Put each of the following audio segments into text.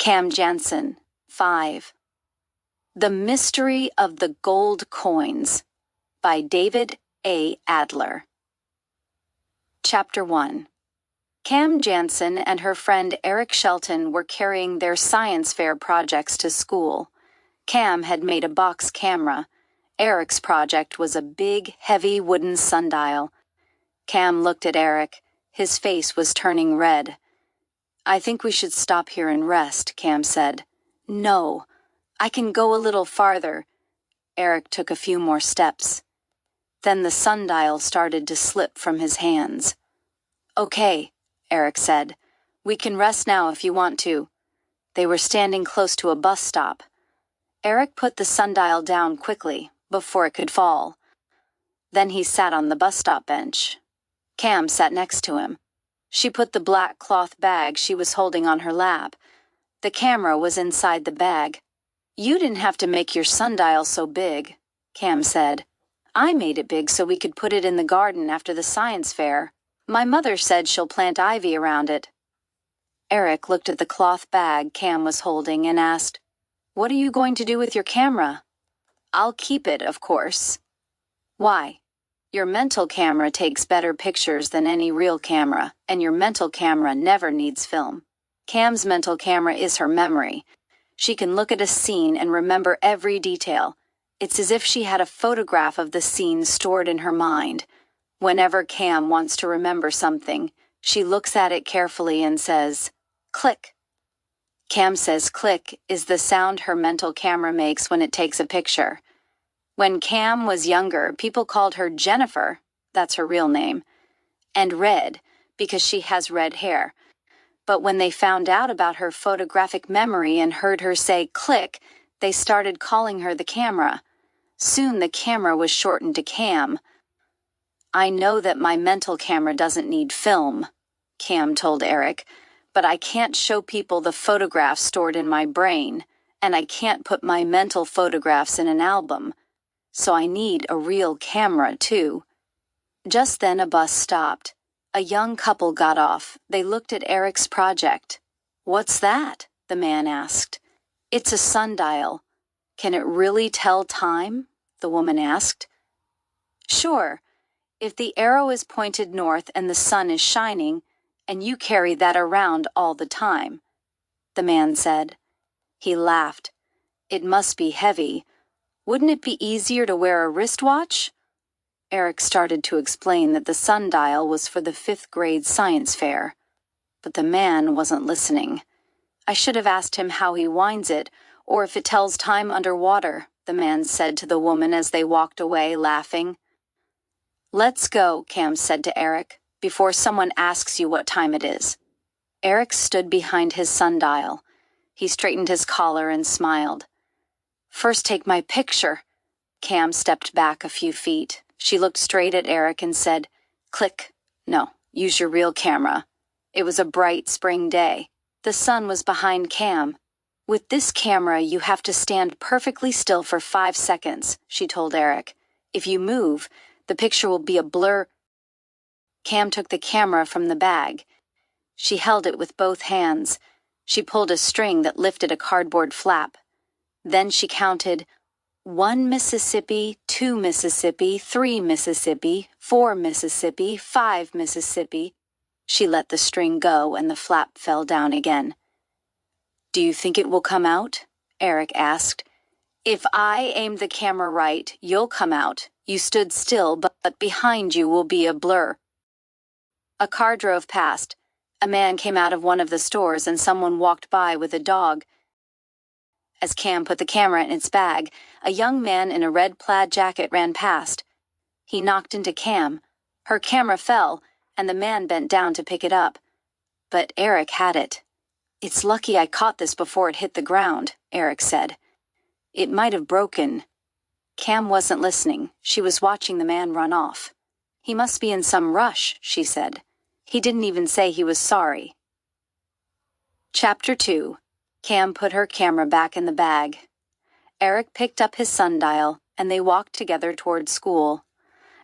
Cam Jansen, 5. The Mystery of the Gold Coins by David A. Adler. Chapter 1. Cam Jansen and her friend Eric Shelton were carrying their science fair projects to school. Cam had made a box camera. Eric's project was a big, heavy wooden sundial. Cam looked at Eric. His face was turning red. "I think we should stop here and rest," Cam said. "No, I can go a little farther." Eric took a few more steps. Then the sundial started to slip from his hands. "Okay," Eric said. "We can rest now if you want to." They were standing close to a bus stop. Eric put the sundial down quickly, before it could fall. Then he sat on the bus stop bench. Cam sat next to him. She put the black cloth bag she was holding on her lap. The camera was inside the bag. "You didn't have to make your sundial so big," Cam said. "I made it big so we could put it in the garden after the science fair. My mother said she'll plant ivy around it." Eric looked at the cloth bag Cam was holding and asked, "What are you going to do with your camera?" "I'll keep it, of course." "Why?" "Your mental camera takes better pictures than any real camera, and your mental camera never needs film. Cam's mental camera is her memory. She can look at a scene and remember every detail. It's as if she had a photograph of the scene stored in her mind. Whenever Cam wants to remember something, she looks at it carefully and says, 'Click.' Cam says click is the sound her mental camera makes when it takes a picture. When Cam was younger, people called her Jennifer, that's her real name, and Red, because she has red hair. But when they found out about her photographic memory and heard her say click, they started calling her the camera. Soon the camera was shortened to Cam. "I know that my mental camera doesn't need film," Cam told Eric, "but I can't show people the photographs stored in my brain, and I can't put my mental photographs in an album. So I need a real camera, too." Just then a bus stopped. A young couple got off. They looked at Eric's project. "What's that?" the man asked. "It's a sundial." "Can it really tell time?" the woman asked. "Sure. If the arrow is pointed north and the sun is shining, and you carry that around all the time," the man said. He laughed. "It must be heavy. Wouldn't it be easier to wear a wristwatch?" Eric started to explain that the sundial was for the 5th grade science fair. But the man wasn't listening. "I should have asked him how he winds it, or if it tells time underwater," the man said to the woman as they walked away, laughing. "Let's go," Cam said to Eric, "before someone asks you what time it is." Eric stood behind his sundial. He straightened his collar and smiled. "First take my picture." Cam stepped back a few feet. She looked straight at Eric and said, "Click. No, use your real camera." It was a bright spring day. The sun was behind Cam. "With this camera, you have to stand perfectly still for 5 seconds, she told Eric. "If you move, the picture will be a blur." Cam took the camera from the bag. She held it with both hands. She pulled a string that lifted a cardboard flap. Then she counted 1 Mississippi, 2 Mississippi, 3 Mississippi, 4 Mississippi, 5 Mississippi. She let the string go and the flap fell down again. "Do you think it will come out?" Eric asked. "If I aimed the camera right, you'll come out. You stood still, but behind you will be a blur." A car drove past. A man came out of one of the stores and someone walked by with a dog. As Cam put the camera in its bag, a young man in a red plaid jacket ran past. He knocked into Cam. Her camera fell, and the man bent down to pick it up. But Eric had it. "It's lucky I caught this before it hit the ground," Eric said. "It might have broken." Cam wasn't listening. She was watching the man run off. "He must be in some rush," she said. "He didn't even say he was sorry." Chapter 2. Cam put her camera back in the bag. Eric picked up his sundial, and they walked together toward school.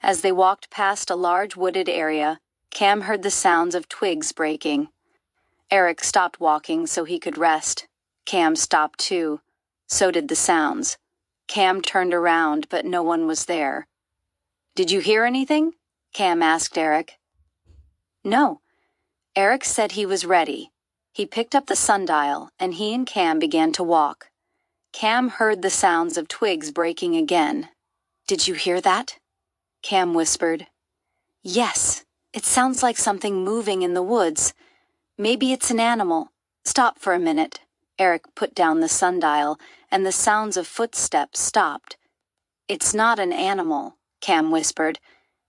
As they walked past a large wooded area, Cam heard the sounds of twigs breaking. Eric stopped walking so he could rest. Cam stopped too. So did the sounds. Cam turned around, but no one was there. "Did you hear anything?" Cam asked Eric. "No." Eric said he was ready. He picked up the sundial, and he and Cam began to walk. Cam heard the sounds of twigs breaking again. "Did you hear that?" Cam whispered. "Yes, it sounds like something moving in the woods. Maybe it's an animal. Stop for a minute." Eric put down the sundial, and the sounds of footsteps stopped. "It's not an animal," Cam whispered.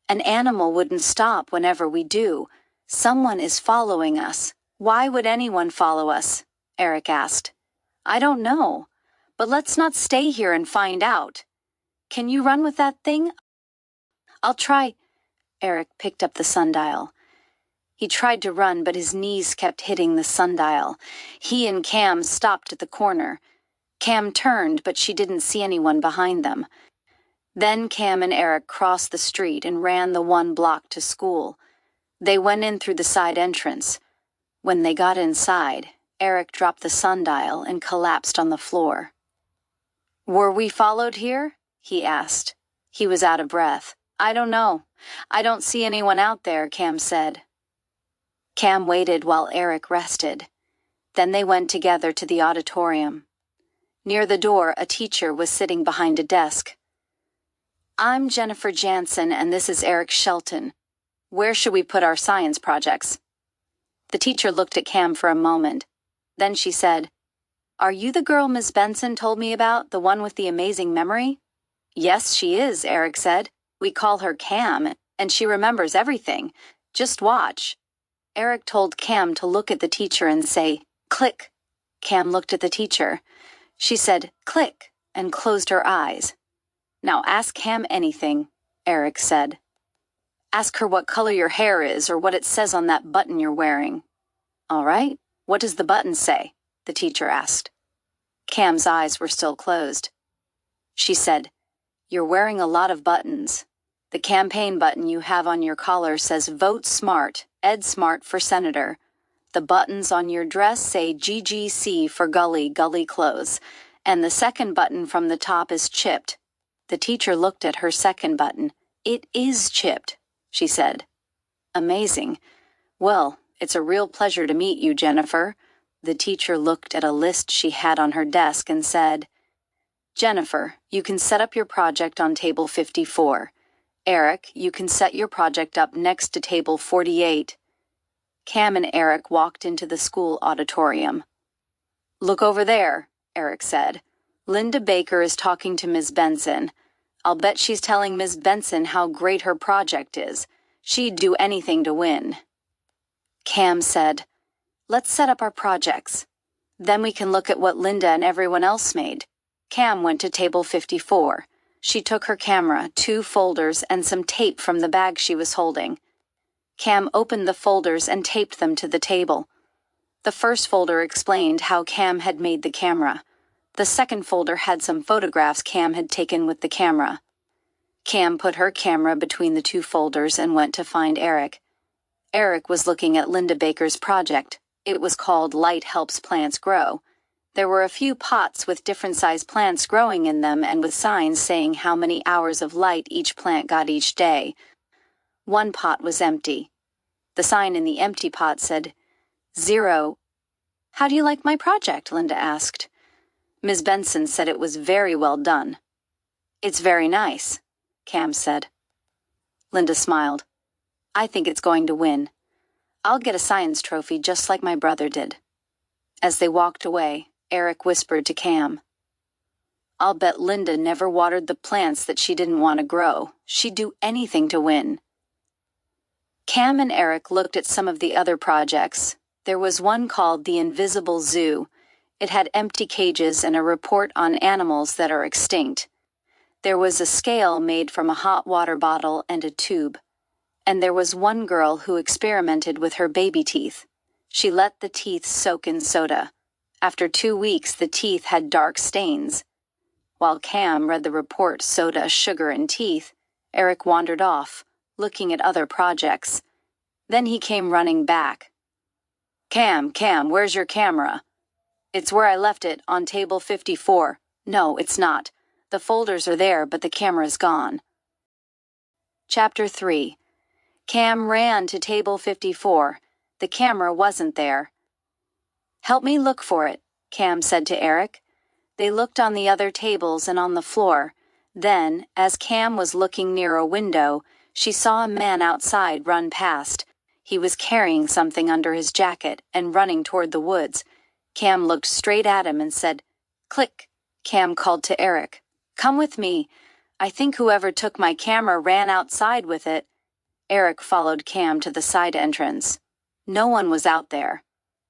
"An animal wouldn't stop whenever we do. Someone is following us." "Why would anyone follow us?" Eric asked. "I don't know, but let's not stay here and find out. Can you run with that thing?" "I'll try." Eric picked up the sundial. He tried to run, but his knees kept hitting the sundial. He and Cam stopped at the corner. Cam turned, but she didn't see anyone behind them. Then Cam and Eric crossed the street and ran the 1 block to school. They went in through the side entrance. When they got inside, Eric dropped the sundial and collapsed on the floor. "Were we followed here?" he asked. He was out of breath. "I don't know. I don't see anyone out there," Cam said. Cam waited while Eric rested. Then they went together to the auditorium. Near the door, a teacher was sitting behind a desk. "I'm Jennifer Jansen, and this is Eric Shelton. Where should we put our science projects?" The teacher looked at Cam for a moment. Then she said, "Are you the girl Miss Benson told me about, the one with the amazing memory?" "Yes, she is," Eric said. "We call her Cam, and she remembers everything. Just watch." Eric told Cam to look at the teacher and say, "Click." Cam looked at the teacher. She said, "Click," and closed her eyes. "Now ask Cam anything," Eric said. "Ask her what color your hair is or what it says on that button you're wearing." "All right. What does the button say?" the teacher asked. Cam's eyes were still closed. She said, "You're wearing a lot of buttons. The campaign button you have on your collar says Vote Smart, Ed Smart for Senator. The buttons on your dress say GGC for Gully, Gully Clothes. And the second button from the top is chipped." The teacher looked at her second button. "It is chipped," she said. "Amazing. Well, it's a real pleasure to meet you, Jennifer." The teacher looked at a list she had on her desk and said, "Jennifer, you can set up your project on table 54. Eric, you can set your project up next to table 48. Cam and Eric walked into the school auditorium. "Look over there," Eric said. "Linda Baker is talking to Ms. Benson. I'll bet she's telling Ms. Benson how great her project is. She'd do anything to win." Cam said, "Let's set up our projects. Then we can look at what Linda and everyone else made." Cam went to table 54. She took her camera, 2 folders, and some tape from the bag she was holding. Cam opened the folders and taped them to the table. The first folder explained how Cam had made the camera. The second folder had some photographs Cam had taken with the camera. Cam put her camera between the 2 folders and went to find Eric. Eric was looking at Linda Baker's project. It was called Light Helps Plants Grow. There were a few pots with different-sized plants growing in them and with signs saying how many hours of light each plant got each day. One pot was empty. The sign in the empty pot said, 0. "How do you like my project?" Linda asked. Ms. Benson said it was very well done. "It's very nice," Cam said. Linda smiled. "I think it's going to win. I'll get a science trophy just like my brother did." As they walked away, Eric whispered to Cam, "I'll bet Linda never watered the plants that she didn't want to grow. She'd do anything to win." Cam and Eric looked at some of the other projects. There was one called The Invisible Zoo. It had empty cages and a report on animals that are extinct. There was a scale made from a hot water bottle and a tube. And there was one girl who experimented with her baby teeth. She let the teeth soak in soda. After 2 weeks, the teeth had dark stains. While Cam read the report, Soda, Sugar, and Teeth, Eric wandered off, looking at other projects. Then he came running back. Cam, where's your camera?" It's where I left it, on table 54. No, it's not. The folders are there, but the camera's gone. Chapter 3. Cam ran to table 54. The camera wasn't there. Help me look for it, Cam said to Eric. They looked on the other tables and on the floor. Then, as Cam was looking near a window, she saw a man outside run past. He was carrying something under his jacket and running toward the woods. Cam looked straight at him and said, "Click." Cam called to Eric, "Come with me. I think whoever took my camera ran outside with it." Eric followed Cam to the side entrance. No one was out there.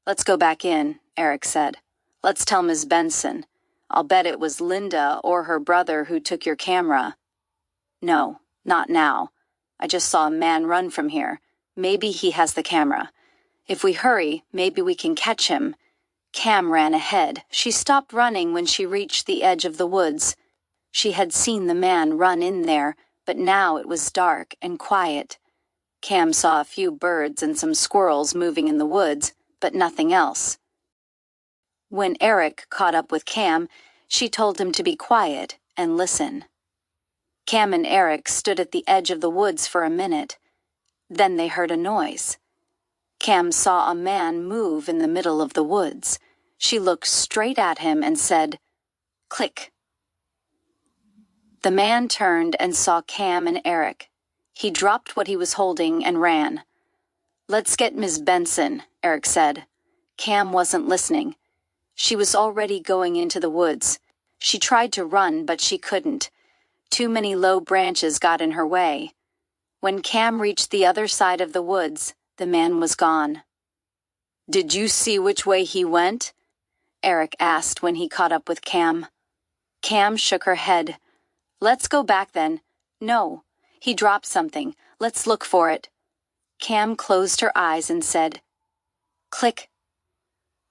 "Let's go back in," Eric said. "Let's tell Ms. Benson. I'll bet it was Linda or her brother who took your camera." "No, not now. I just saw a man run from here. Maybe he has the camera. If we hurry, maybe we can catch him." Cam ran ahead. She stopped running when she reached the edge of the woods. She had seen the man run in there, but now it was dark and quiet. Cam saw a few birds and some squirrels moving in the woods, but nothing else. When Eric caught up with Cam, she told him to be quiet and listen. Cam and Eric stood at the edge of the woods for a minute. Then they heard a noise. Cam saw a man move in the middle of the woods. She looked straight at him and said, "Click." The man turned and saw Cam and Eric. He dropped what he was holding and ran. "Let's get Miss Benson," Eric said. Cam wasn't listening. She was already going into the woods. She tried to run, but she couldn't. Too many low branches got in her way. When Cam reached the other side of the woods, the man was gone. "Did you see which way he went?" Eric asked when he caught up with Cam. Cam shook her head. "Let's go back then." "No, he dropped something. Let's look for it." Cam closed her eyes and said, "Click."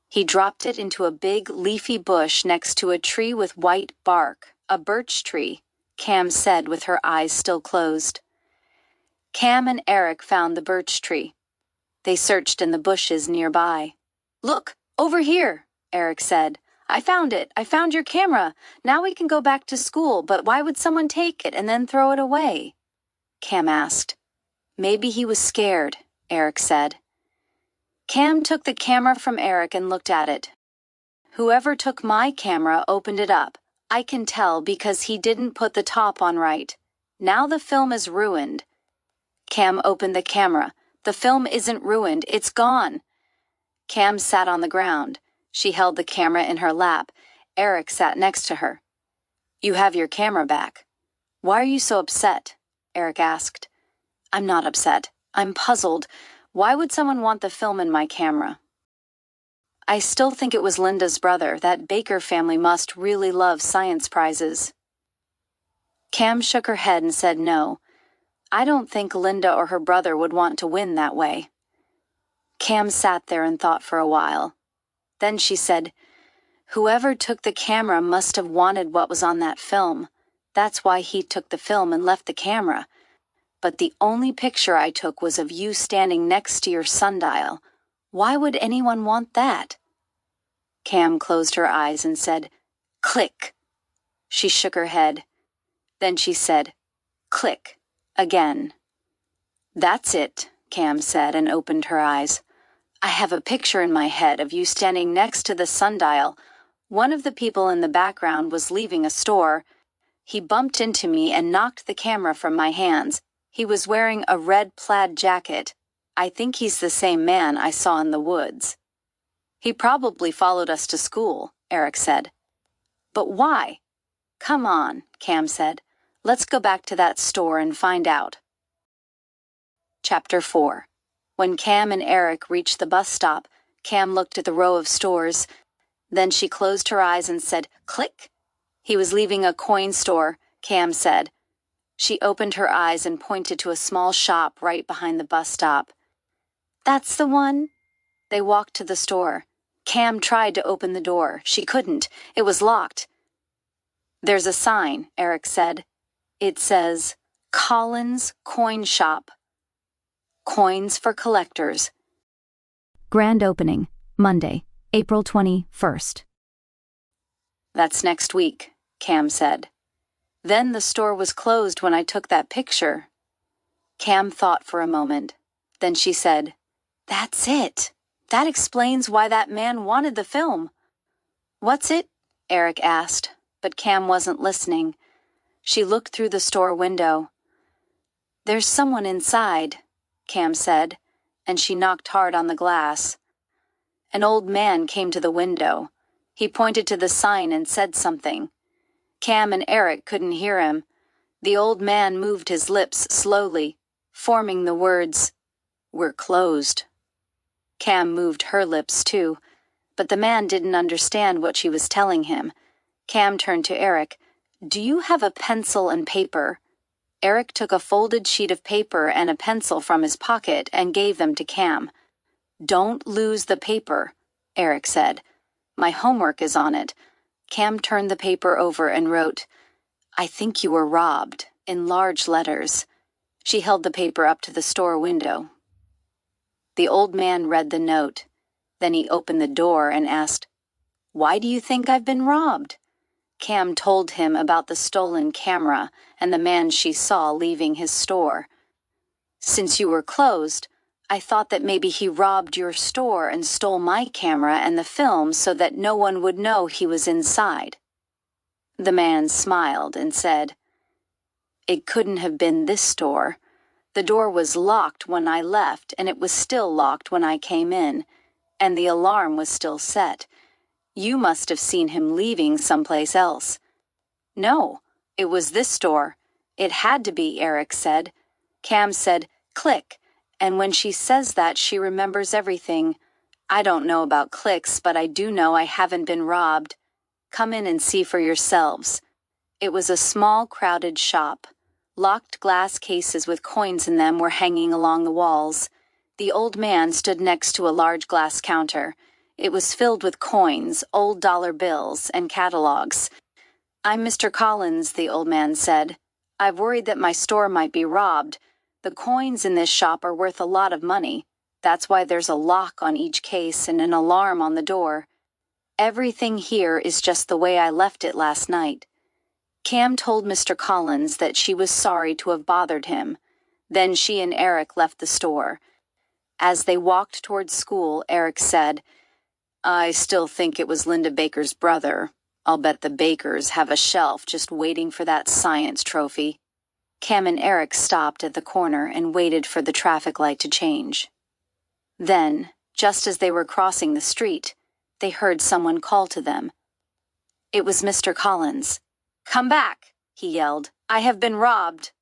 He dropped it into a big leafy bush next to a tree with white bark, a birch tree, Cam said with her eyes still closed. Cam and Eric found the birch tree. They searched in the bushes nearby. "Look, over here," Eric said. "I found it. I found your camera. Now we can go back to school, but why would someone take it and then throw it away?" Cam asked. "Maybe he was scared," Eric said. Cam took the camera from Eric and looked at it. "Whoever took my camera opened it up. I can tell because he didn't put the top on right. Now the film is ruined." Cam opened the camera. "The film isn't ruined. It's gone." Cam sat on the ground. She held the camera in her lap. Eric sat next to her. "You have your camera back. Why are you so upset?" Eric asked. "I'm not upset. I'm puzzled. Why would someone want the film in my camera?" "I still think it was Linda's brother. That Baker family must really love science prizes." Cam shook her head and said no. "I don't think Linda or her brother would want to win that way." Cam sat there and thought for a while. Then she said, "Whoever took the camera must have wanted what was on that film. That's why he took the film and left the camera. But the only picture I took was of you standing next to your sundial. Why would anyone want that?" Cam closed her eyes and said, "Click." She shook her head. Then she said, "Click," again. "That's it," Cam said and opened her eyes. "I have a picture in my head of you standing next to the sundial. One of the people in the background was leaving a store. He bumped into me and knocked the camera from my hands. He was wearing a red plaid jacket. I think he's the same man I saw in the woods." "He probably followed us to school," Eric said. "But why?" "Come on," Cam said. "Let's go back to that store and find out." Chapter 4. When Cam and Eric reached the bus stop, Cam looked at the row of stores. Then she closed her eyes and said, "Click." He was leaving a coin store, Cam said. She opened her eyes and pointed to a small shop right behind the bus stop. "That's the one." They walked to the store. Cam tried to open the door. She couldn't. It was locked. "There's a sign," Eric said. It says, "Collins Coin Shop. Coins for collectors." Grand opening, Monday, April 21st. That's next week, Cam said. Then the store was closed when I took that picture. Cam thought for a moment. Then she said, "That's it. That explains why that man wanted the film." "What's it?" Eric asked, but Cam wasn't listening. She looked through the store window. "There's someone inside," Cam said, and she knocked hard on the glass. An old man came to the window. He pointed to the sign and said something. Cam and Eric couldn't hear him. The old man moved his lips slowly, forming the words, "We're closed." Cam moved her lips too, but the man didn't understand what she was telling him. Cam turned to Eric. "Do you have a pencil and paper?" Eric took a folded sheet of paper and a pencil from his pocket and gave them to Cam. "Don't lose the paper," Eric said. "My homework is on it." Cam turned the paper over and wrote, "I think you were robbed," in large letters. She held the paper up to the store window. The old man read the note. Then he opened the door and asked, "Why do you think I've been robbed?" Cam told him about the stolen camera and the man she saw leaving his store. "Since you were closed, I thought that maybe he robbed your store and stole my camera and the film so that no one would know he was inside." The man smiled and said, "It couldn't have been this store. The door was locked when I left, and it was still locked when I came in, and the alarm was still set. You must have seen him leaving someplace else." "No, it was this store. It had to be," Eric said. Cam said, "Click," and when she says that, she remembers everything. "I don't know about clicks, but I do know I haven't been robbed. Come in and see for yourselves." It was a small, crowded shop. Locked glass cases with coins in them were hanging along the walls. The old man stood next to a large glass counter. It was filled with coins, old dollar bills, and catalogs. "I'm Mr. Collins," the old man said. "I've worried that my store might be robbed. The coins in this shop are worth a lot of money. That's why there's a lock on each case and an alarm on the door. Everything here is just the way I left it last night." Cam told Mr. Collins that she was sorry to have bothered him. Then she and Eric left the store. As they walked towards school, Eric said, "I still think it was Linda Baker's brother. I'll bet the Bakers have a shelf just waiting for that science trophy." Cam and Eric stopped at the corner and waited for the traffic light to change. Then, just as they were crossing the street, they heard someone call to them. It was Mr. Collins. "Come back," he yelled. "I have been robbed."